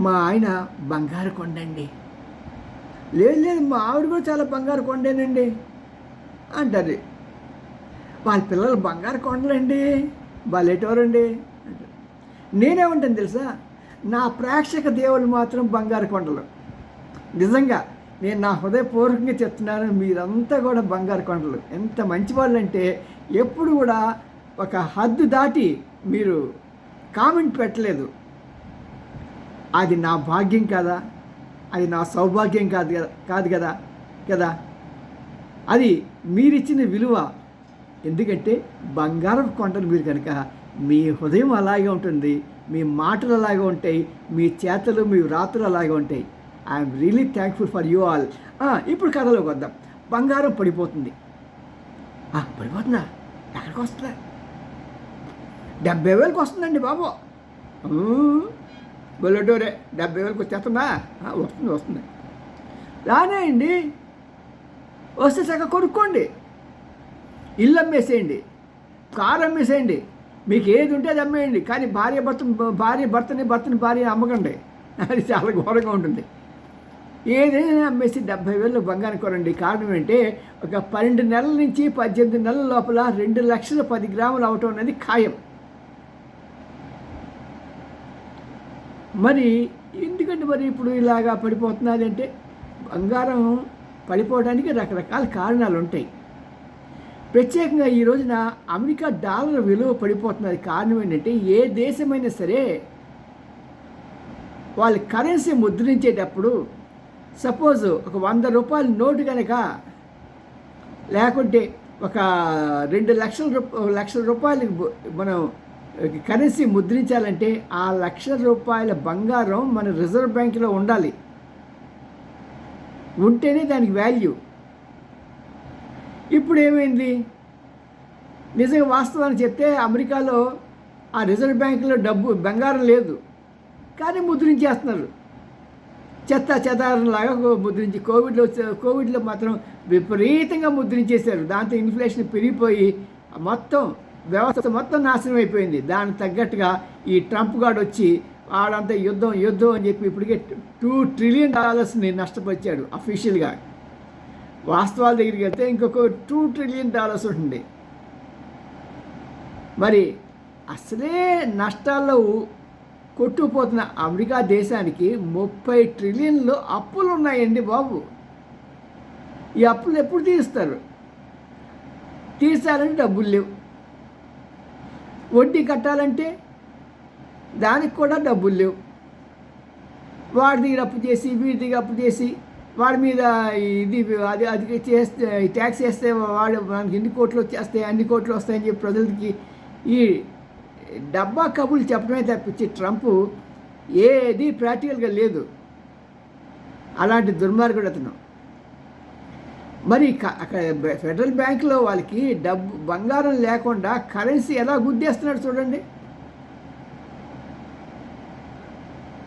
మా ఆయన బంగారు కొండండి. లేదు లేదు, మా ఆవిడ కూడా చాలా బంగారు కొండేనండి అంటారు. వాళ్ళ పిల్లలు బంగారు కొండలండి, వాళ్ళెటవరండి అంటారు. నేనేమంటాను తెలుసా, నా ప్రేక్షక దేవుళ్ళు మాత్రం బంగారు కొండలు. నిజంగా నేను నా హృదయపూర్వకంగా చెప్తున్నాను, మీరంతా కూడా బంగారు కొండలు. ఎంత మంచివాళ్ళు అంటే ఎప్పుడు కూడా ఒక హద్దు దాటి మీరు కామెంట్ పెట్టలేదు. అది నా భాగ్యం కాదా, అది నా సౌభాగ్యం కాదు కదా కదా అది మీరిచ్చిన విలువ. ఎందుకంటే బంగారం కొండలు మీరు కనుక, మీ హృదయం అలాగే ఉంటుంది, మీ మాటలు అలాగే ఉంటాయి, మీ చేతలు మీ వ్రాతలు అలాగే ఉంటాయి. I'm really thankful for you all. ఇప్పుడు కథలోకి వద్దాం. బంగారం పడిపోతుంది. పడిపోతుందా? ఎక్కడికి వస్తుందా? 70,000కి వస్తుందండి బాబు. బొల్లెటోరే 70,000కి వచ్చేస్తుందా? వస్తుంది. రానే అండి, వస్తే చక్కగా కొనుక్కోండి, ఇల్లు అమ్మేసేయండి, కారు అమ్మేసేయండి, మీకు ఏది ఉంటే అది అమ్మేయండి. కానీ భర్తని భార్య అమ్మకండి, అది చాలా ఘోరంగా ఉంటుంది. ఏదైనా అమ్మేసి 70,000 బంగారం కొనండి. కారణం ఏంటంటే ఒక 12 నెలల నుంచి 18 నెలల లోపల 2,10 గ్రాములు అవటం అనేది ఖాయం. మరి ఎందుకంటే మరి ఇప్పుడు ఇలాగా పడిపోతున్నది అంటే, బంగారం పడిపోవడానికి రకరకాల కారణాలు ఉంటాయి. ప్రత్యేకంగా ఈ రోజున అమెరికా డాలర్ విలువ పడిపోతున్నది కారణం ఏంటంటే, ఏ దేశమైనా సరే వాళ్ళ కరెన్సీ ముద్రించేటప్పుడు సపోజ్ ఒక 100 రూపాయల నోటు కనుక, లేకుంటే ఒక 2,00,000 రూపాయలు మనం కరెన్సీ ముద్రించాలంటే ఆ 1,00,000 రూపాయల బంగారం మన రిజర్వ్ బ్యాంకులో ఉండాలి, ఉంటేనే దానికి వాల్యూ. ఇప్పుడు ఏమైంది? నిజంగా వాస్తవాన్ని చెప్తే అమెరికాలో ఆ రిజర్వ్ బ్యాంకులో బంగారం లేదు, కానీ ముద్రించేస్తున్నారు. చెదారంలాగా ముద్రించి కోవిడ్లో మాత్రం విపరీతంగా ముద్రించేశారు. దాంతో ఇన్ఫ్లేషన్ పెరిగిపోయి వ్యవస్థ మొత్తం నాశనం అయిపోయింది. దానికి తగ్గట్టుగా ఈ ట్రంప్ గాడు వచ్చి వాడంతా యుద్ధం అని చెప్పి ఇప్పటికే $2 ట్రిలియన్ నష్టపరిచాడు అఫీషియల్గా. వాస్తవాల దగ్గరికి వెళ్తే ఇంకొక $2 ట్రిలియన్ ఉంటుంది. మరి అసలే నష్టాల్లో కొట్టుకుపోతున్న అమెరికా దేశానికి 30 ట్రిలియన్లు అప్పులు ఉన్నాయండి బాబు. ఈ అప్పులు ఎప్పుడు తీర్చాలంటే డబ్బులు లేవు. వడ్డీ కట్టాలంటే దానికి కూడా డబ్బులు లేవు. వాడి దగ్గర అప్పు చేసి వీడి దగ్గర అప్పు చేసి వాడి మీద అది చేస్తే ట్యాక్స్ వేస్తే వాడు మనకి ఎన్ని కోట్లు వచ్చేస్తాయి, అన్ని కోట్లు వస్తాయని చెప్పి ప్రజలకి ఈ డబ్బా కబుర్లు చెప్పడమే తప్పించి ట్రంప్ ఏది ప్రాక్టికల్గా లేదు. అలాంటి దుర్మార్గుడు అతను. మరి అక్కడ ఫెడరల్ బ్యాంకులో వాళ్ళకి బంగారం లేకుండా కరెన్సీ ఎలా గుద్దేస్తున్నాడు చూడండి.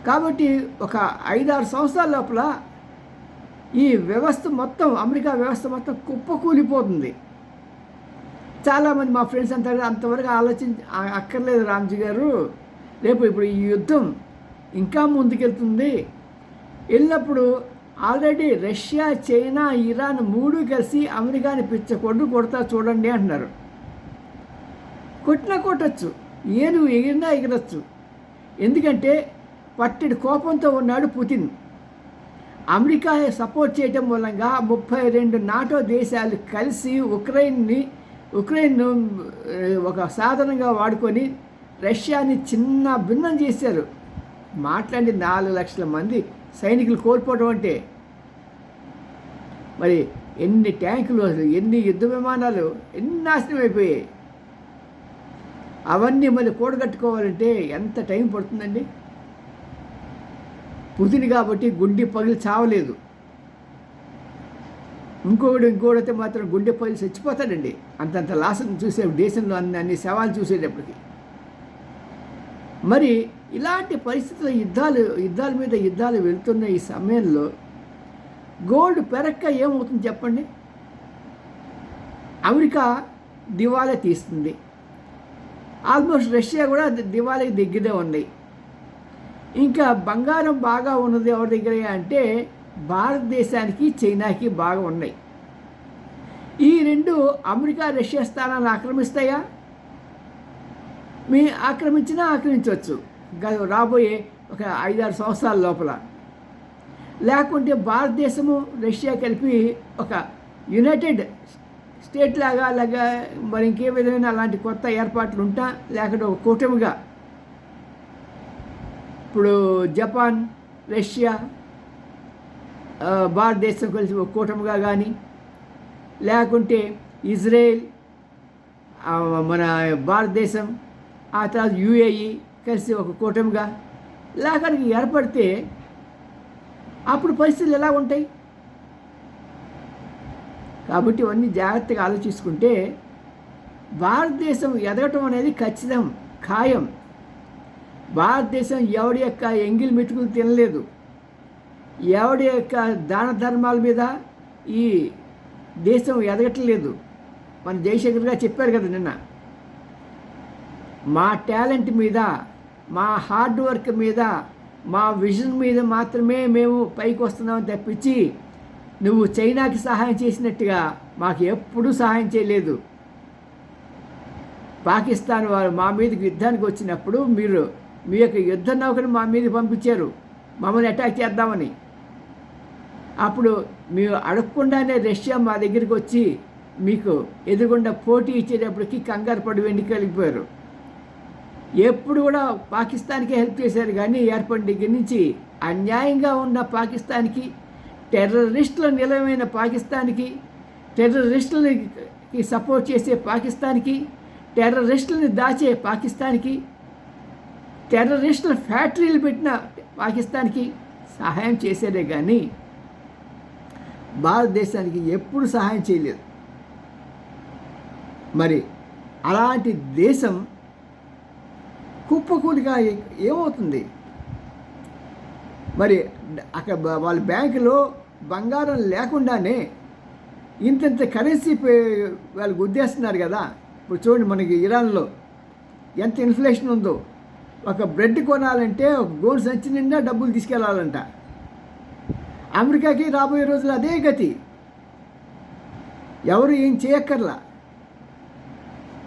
కాబట్టి ఒక 5-6 సంవత్సరాల లోపల ఈ వ్యవస్థ మొత్తం, అమెరికా వ్యవస్థ మొత్తం కుప్పకూలిపోతుంది. చాలామంది మా ఫ్రెండ్స్ అంతవరకు అక్కర్లేదు రామ్జీ గారు, ఇప్పుడు ఈ యుద్ధం ఇంకా ముందుకెళ్తుంది, వెళ్ళినప్పుడు ఆల్రెడీ రష్యా, చైనా, ఇరాన్ 3 కలిసి అమెరికాని కొడతా చూడండి అంటున్నారు. కొట్టచ్చు, ఏనుగు ఎగిరినా ఎగరచ్చు. ఎందుకంటే పట్టెడు కోపంతో ఉన్నాడు పుతిన్. అమెరికా సపోర్ట్ చేయటం మూలంగా 32 నాటో దేశాలు కలిసి ఉక్రెయిన్ను ఒక సాధనంగా వాడుకొని రష్యాని చిన్న భిన్నం చేశారు. మాట్లాడి 4 లక్షల మంది సైనికులు కోల్పోవడం అంటే మరి ఎన్ని ట్యాంకులు, ఎన్ని యుద్ధ విమానాలు, ఎన్ని నాశనం అయిపోయాయి. అవన్నీ మళ్ళీ కూడగట్టుకోవాలంటే ఎంత టైం పడుతుందండి? పుతిన్ కాబట్టి గుండె పగిలి చావలేదు. ఇంకోడైతే మాత్రం గుండె పగిలి చచ్చిపోతాడండి. అంతంత లాసం చూసే దేశంలో అన్ని శవాలు చూసేటప్పటికి. మరి ఇలాంటి పరిస్థితుల్లో యుద్ధాల మీద యుద్ధాలు వెళ్తున్న ఈ సమయంలో గోల్డ్ పెరక్క ఏమవుతుంది చెప్పండి? అమెరికా దివాలా తీస్తుంది. ఆల్మోస్ట్ రష్యా కూడా దివాళీకి దగ్గరే ఉంది. ఇంకా బంగారం బాగా ఉన్నది ఎవరి దగ్గర అంటే భారతదేశానికి చైనాకి బాగా ఉన్నాయి. ఈ రెండు అమెరికా రష్యా స్థానాన్ని ఆక్రమిస్తాయా? మీ ఆక్రమించవచ్చు రాబోయే ఒక 5-6 సంవత్సరాల లోపల. లేకుంటే భారతదేశము రష్యా కలిపి ఒక యునైటెడ్ స్టేట్ లాగా మరి ఇంకే విధమైన అలాంటి కొత్త ఏర్పాట్లు ఉంటా, లేకుంటే ఒక కూటమిగా ఇప్పుడు జపాన్, రష్యా, భారతదేశం కలిసి ఒక కూటమిగా కానీ, లేకుంటే ఇజ్రాయెల్, మన భారతదేశం, ఆ తర్వాత యుఏఈ కలిసి ఒక కూటమిగా లేఖనికి ఏర్పడితే అప్పుడు పరిస్థితులు ఎలా ఉంటాయి? కాబట్టి ఇవన్నీ జాగ్రత్తగా ఆలోచించుకుంటే భారతదేశం ఎదగటం అనేది ఖచ్చితం, ఖాయం. భారతదేశం ఎవడి యొక్క ఎంగిల్ మెతుకులు తినలేదు, ఎవడి యొక్క దాన ధర్మాల మీద ఈ దేశం ఎదగట్లేదు. మన జయశంకర్ గారు చెప్పారు కదా నిన్న, మా టాలెంట్ మీద, మా హార్డ్ వర్క్ మీద, మా విజన్ మీద మాత్రమే మేము పైకి వస్తున్నామని తప్పించి నువ్వు చైనాకి సహాయం చేసినట్టుగా మాకు ఎప్పుడూ సహాయం చేయలేదు. పాకిస్తాన్ వారు మా మీదకి యుద్ధానికి వచ్చినప్పుడు మీరు మీ యొక్క యుద్ధ నౌకను మా మీదకి పంపించారు మమ్మల్ని అటాక్ చేద్దామని. అప్పుడు మీరు అడగకుండానే రష్యా మా దగ్గరికి వచ్చి మీకు ఎదురుగుండా పోటీ ఇచ్చేటప్పటికి కంగారు పడి వెండికి వెళ్ళిపోయారు. ఎప్పుడు కూడా పాకిస్తాన్కే హెల్ప్ చేశారు, కానీ ఏర్పడిన దగ్గర నుంచి అన్యాయంగా ఉన్న పాకిస్తాన్కి, టెర్రరిస్టుల నిలవైన పాకిస్తాన్కి, టెర్రరిస్టులకి సపోర్ట్ చేసే పాకిస్తాన్కి, టెర్రరిస్టులని దాచే పాకిస్తాన్కి, టెర్రరిస్టుల ఫ్యాక్టరీలు పెట్టిన పాకిస్తాన్కి సహాయం చేశారే కానీ భారతదేశానికి ఎప్పుడు సహాయం చేయలేదు. మరి అలాంటి దేశం కుప్పకూలిగా ఏమవుతుంది? మరి అక్కడ వాళ్ళ బ్యాంకులో బంగారం లేకుండానే ఇంత కరెన్సీ వాళ్ళు గుద్దేస్తున్నారు కదా. ఇప్పుడు చూడండి, మనకి ఇరాన్లో ఎంత ఇన్ఫ్లేషన్ ఉందో. ఒక బ్రెడ్ కొనాలంటే ఒక గోల్డ్ సంచి నిండా డబ్బులు తీసుకెళ్లాలంట. అమెరికాకి రాబోయే రోజులు అదే గతి. ఎవరు ఏం చేయక్కర్లా,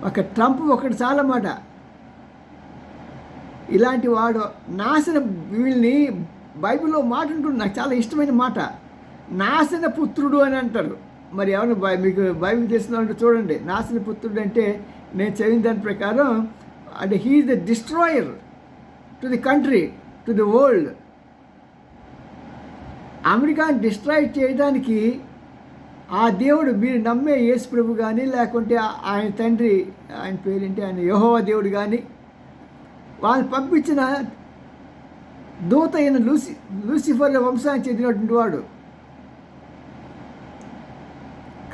ఒక ట్రంప్ ఒకటి చాలన్నమాట. ఇలాంటి వాడు నాశన వీళ్ళని బైబిల్లో మాట ఉంటుంది, నాకు చాలా ఇష్టమైన మాట, నాశన పుత్రుడు అని అంటారు. మరి ఎవరు మీకు బైబిల్ తెలిసిన చూడండి. నాశన పుత్రుడు అంటే నేను చదివిన దాని ప్రకారం అంటే he is the destroyer to the country, to the world. అమెరికాని డిస్ట్రాయ్ చేయడానికి ఆ దేవుడు, మీరు నమ్మే యేసు ప్రభు కానీ, లేకుంటే ఆయన తండ్రి, ఆయన పేరేంటి, ఆయన యెహోవా దేవుడు కానీ, వాళ్ళు పంపించిన దూత అయిన లూసిఫర్ వంశానికి చెందినటువంటి వాడు.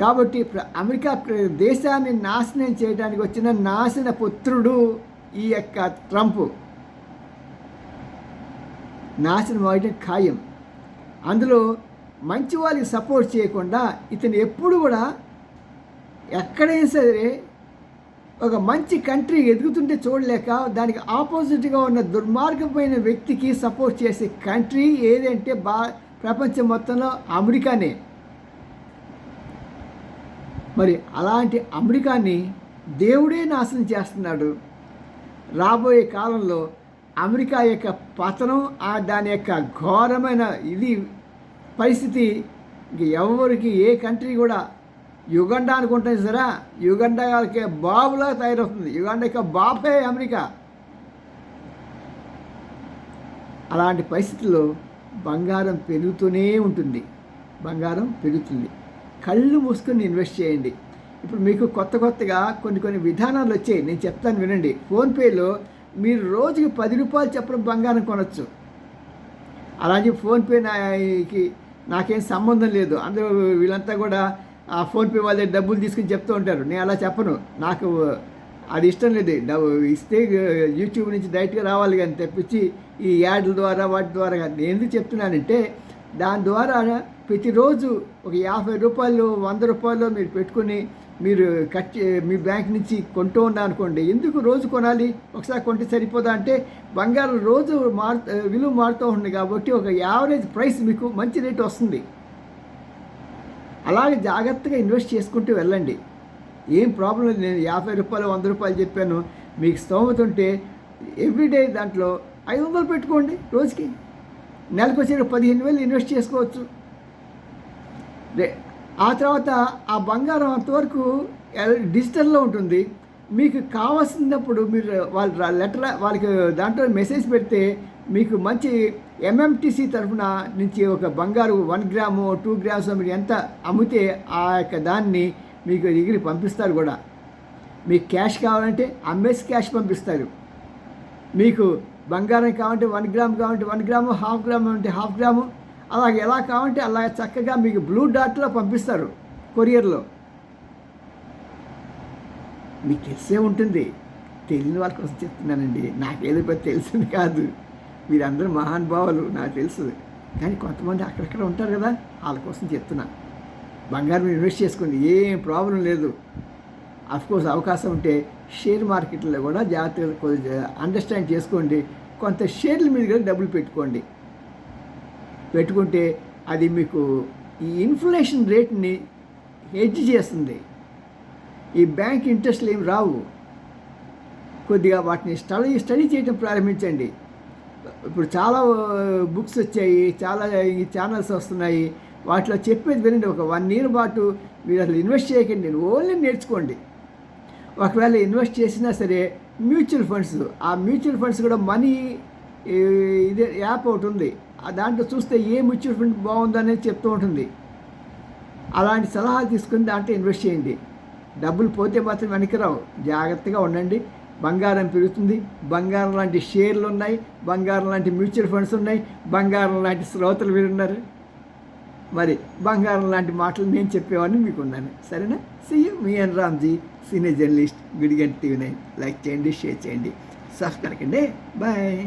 కాబట్టి అమెరికా దేశాన్ని నాశనం చేయడానికి వచ్చిన నాశన పుత్రుడు ఈ యొక్క ట్రంప్. నాశనం అవడం ఖాయం. అందులో మంచి వాళ్ళకి సపోర్ట్ చేయకుండా ఇతను ఎప్పుడు కూడా ఎక్కడైనా సరే ఒక మంచి కంట్రీ ఎదుగుతుంటే చూడలేక దానికి ఆపోజిట్గా ఉన్న దుర్మార్గమైన వ్యక్తికి సపోర్ట్ చేసే కంట్రీ ఏదంటే ప్రపంచం మొత్తంలో అమెరికానే. మరి అలాంటి అమెరికాని దేవుడే నాశనం చేస్తున్నాడు. రాబోయే కాలంలో అమెరికా యొక్క పతనం, దాని యొక్క ఘోరమైన పరిస్థితి ఇంక ఎవరికి ఏ కంట్రీ కూడా, యుగండా అనుకుంటుంది సరే, యుగండాకి బాబులా తయారవుతుంది. యుగండా యొక్క బాబే అమెరికా. అలాంటి పరిస్థితుల్లో బంగారం పెరుగుతూనే ఉంటుంది, బంగారం పెరుగుతుంది. కళ్ళు మూసుకొని ఇన్వెస్ట్ చేయండి. ఇప్పుడు మీకు కొత్తగా కొన్ని విధానాలు వచ్చాయి, నేను చెప్తాను వినండి. ఫోన్పేలో మీరు రోజుకి 10 రూపాయలు చెప్పడం బంగారం కొనవచ్చు. అలాగే ఫోన్పేకి నాకేం సంబంధం లేదు, అందరూ వీళ్ళంతా కూడా ఆ ఫోన్పే వాళ్ళ డబ్బులు తీసుకుని చెప్తూ ఉంటారు. నేను అలా చెప్పను, నాకు అది ఇష్టం లేదు. ఇస్తే యూట్యూబ్ నుంచి డైరెక్ట్గా రావాలి కానీ తప్పించి ఈ యాడ్ల ద్వారా వాటి ద్వారా కానీ. నేను ఎందుకు చెప్తున్నానంటే దాని ద్వారా ప్రతిరోజు ఒక 50 రూపాయలు 100 రూపాయలు మీరు పెట్టుకుని మీరు మీ బ్యాంక్ నుంచి కొంటూ ఉన్నారనుకోండి, ఎందుకు రోజు కొనాలి, ఒకసారి కొంటే సరిపోదా అంటే బంగారం రోజు విలువ మారుతూ ఉంది కాబట్టి ఒక యావరేజ్ ప్రైస్ మీకు మంచి రేటు వస్తుంది. అలాగే జాగ్రత్తగా ఇన్వెస్ట్ చేసుకుంటూ వెళ్ళండి. ఏం ప్రాబ్లం లేదు. నేను రూ. 50 100 చెప్పాను. మీకు స్తోమత ఉంటే ఎవ్రీడే దాంట్లో 500 పెట్టుకోండి రోజుకి. నెలకు వచ్చి 15,000 ఇన్వెస్ట్ చేసుకోవచ్చు. ఆ తర్వాత ఆ బంగారం అంతవరకు డిజిటల్లో ఉంటుంది. మీకు కావాల్సినప్పుడు మీరు వాళ్ళకి దాంట్లో మెసేజ్ పెడితే మీకు మంచి ఎంఎంటీసీ తరఫున నుంచి ఒక బంగారు 1 గ్రాము 2 గ్రామ్స్ మీరు ఎంత అమ్మితే ఆ యొక్క దాన్ని మీకు దగ్గరికి పంపిస్తారు కూడా. మీకు క్యాష్ కావాలంటే అమ్మేసి క్యాష్ పంపిస్తారు. మీకు బంగారం కావాలంటే 1 గ్రామ్ కావాలంటే 1 గ్రాము, 1/2 గ్రామ్ అంటే 1/2 గ్రాము, అలాగే ఎలా కావాలంటే అలా చక్కగా మీకు బ్లూ డాట్లో పంపిస్తారు కొరియర్లో. మీకు తెలిసే ఉంటుంది. తెలియని వాళ్ళ కోసం చెప్తున్నానండి. నాకేదో పెద్ద తెలిసింది కాదు. మీరందరూ మహానుభావులు, నాకు తెలుసు. కానీ కొంతమంది అక్కడక్కడ ఉంటారు కదా, వాళ్ళ కోసం చెప్తున్నా. బంగారం ఇన్వెస్ట్ చేసుకోండి, ఏం ప్రాబ్లం లేదు. అఫ్కోర్స్ అవకాశం ఉంటే షేర్ మార్కెట్లో కూడా జాగ్రత్తగా అండర్స్టాండ్ చేసుకోండి. కొంత షేర్ల మీద కూడా డబ్బులు పెట్టుకుంటే అది మీకు ఈ ఇన్ఫ్లేషన్ రేట్ని హెడ్జ్ చేస్తుంది. ఈ బ్యాంక్ ఇంట్రెస్ట్లు ఏమి రావు. కొద్దిగా వాటిని స్టడీ చేయడం ప్రారంభించండి. ఇప్పుడు చాలా బుక్స్ వచ్చాయి, చాలా ఈ ఛానల్స్ వస్తున్నాయి. వాటిలో చెప్పేది వినండి. ఒక 1 year పాటు మీరు అసలు ఇన్వెస్ట్ చేయకండి, ఓన్లీ నేర్చుకోండి. ఒకవేళ ఇన్వెస్ట్ చేసినా సరే మ్యూచువల్ ఫండ్స్, ఆ మ్యూచువల్ ఫండ్స్ కూడా మనీ ఇదే యాప్ ఒకటి ఉంది. దాంట్లో చూస్తే ఏ మ్యూచువల్ ఫండ్ బాగుందో అనేది చెప్తూ ఉంటుంది. అలాంటి సలహాలు తీసుకుని దాంట్లో ఇన్వెస్ట్ చేయండి. డబ్బులు పోతే మాత్రం వెనక్కి రావు. జాగ్రత్తగా ఉండండి. బంగారం పెరుగుతుంది. బంగారం లాంటి షేర్లు ఉన్నాయి, బంగారం లాంటి మ్యూచువల్ ఫండ్స్ ఉన్నాయి, బంగారం లాంటి శ్రోతలు వీరున్నారు. మరి బంగారం లాంటి మాటలు నేను చెప్పేవాడిని మీకు ఉన్నాను. సరేనా? See you. మీ N Ramji, senior journalist, Gudiganta TV9. Like చేయండి, షేర్ చేయండి, సబ్స్క్రైబ్ కండి. బాయ్.